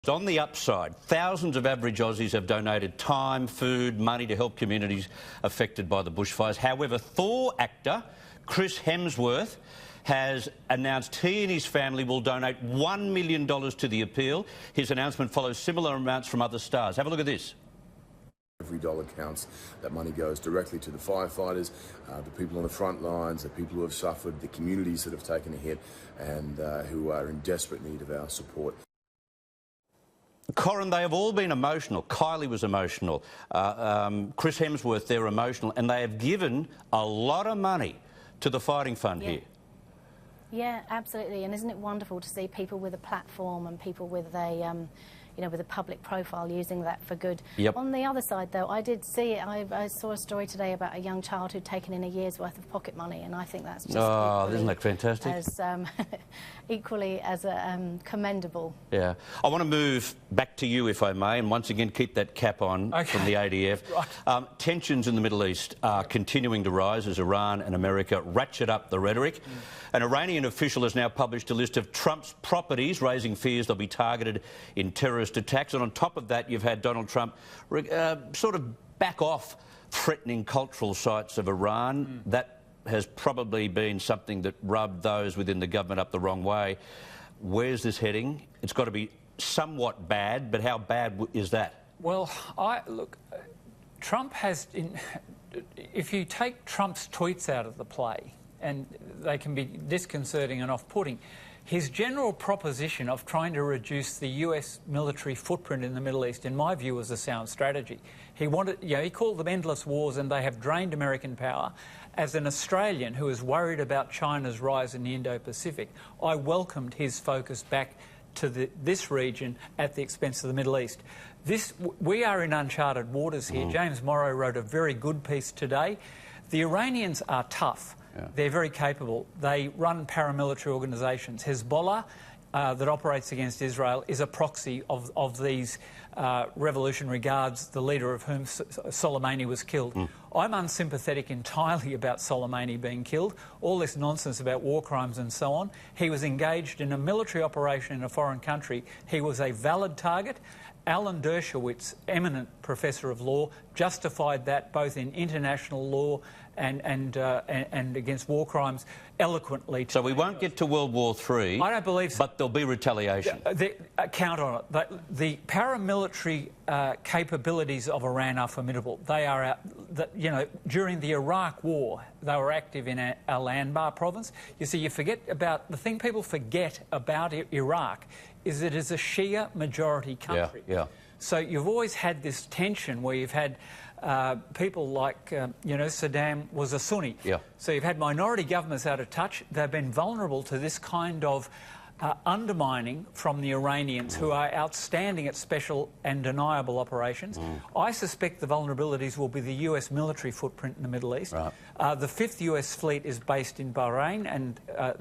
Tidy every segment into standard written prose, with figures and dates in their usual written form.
On the upside, thousands of average Aussies have donated time, food, money to help communities affected by the bushfires. However, Thor actor Chris Hemsworth has announced he and his family will donate $1 million to the appeal. His announcement follows similar amounts from other stars. Have a look at this. Every dollar counts. That money goes directly to the firefighters, the people on the front lines, the people who have suffered, the communities that have taken a hit and who are in desperate need of our support. Corin, they have all been emotional. Kylie was emotional. Chris Hemsworth, they're emotional. And they have given a lot of money to the fighting fund here. Yeah, absolutely. And isn't it wonderful to see people with a platform and people with a, with a public profile using that for good? Yep. On the other side, though, I did see it. I saw a story today about a young child who'd taken in a year's worth of pocket money, and I think that's just isn't that fantastic? As, equally as commendable. Yeah. I want to move back to you, if I may, and once again keep that cap on from the ADF. Right. Tensions in the Middle East are continuing to rise as Iran and America ratchet up the rhetoric. An Iranian official has now published a list of Trump's properties, raising fears they'll be targeted in terrorist attacks. And on top of that, you've had Donald Trump sort of back off threatening cultural sites of Iran. That has probably been something that rubbed those within the government up the wrong way. Where's this heading? It's got to be somewhat bad, but how bad is that? Well, look, Trump has... if you take Trump's tweets out of the play, and they can be disconcerting and off-putting, his general proposition of trying to reduce the US military footprint in the Middle East, in my view, was a sound strategy. He wanted, he called them endless wars, and they have drained American power. As an Australian who is worried about China's rise in the Indo-Pacific, I welcomed his focus back to this region at the expense of the Middle East. We are in uncharted waters here. James Morrow wrote a very good piece today. The Iranians are tough. Yeah. They're very capable. They run paramilitary organisations. Hezbollah, that operates against Israel, is a proxy of these Revolutionary Guards, the leader of whom Soleimani was killed. I'm unsympathetic entirely about Soleimani being killed. All this nonsense about war crimes and so on. He was engaged in a military operation in a foreign country. He was a valid target. Alan Dershowitz, eminent professor of law, justified that both in international law and against war crimes eloquently. So we won't get to World War III. I don't believe so. But there'll be retaliation. Count on it. The paramilitary capabilities of Iran are formidable. They are, during the Iraq War, they were active in Al Anbar province. You see, you forget about the thing people forget about Iraq is that it's a Shia majority country. Yeah. So you've always had this tension where you've had people like, Saddam was a Sunni. Yeah. So you've had minority governments out of touch. They've been vulnerable to this kind of undermining from the Iranians, who are outstanding at special and deniable operations. I suspect the vulnerabilities will be the US military footprint in the Middle East. Right. The 5th US fleet is based in Bahrain, and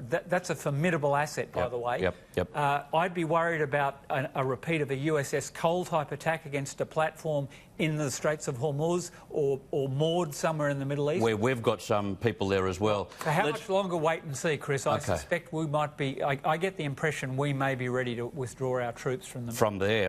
that's a formidable asset, by the way. Yep. I'd be worried about a repeat of a USS Cole-type attack against a platform in the Straits of Hormuz or moored somewhere in the Middle East. Where we've got some people there as well. For how much longer wait and see, Chris? I suspect we might be... I get the impression we may be ready to withdraw our troops from them. From there.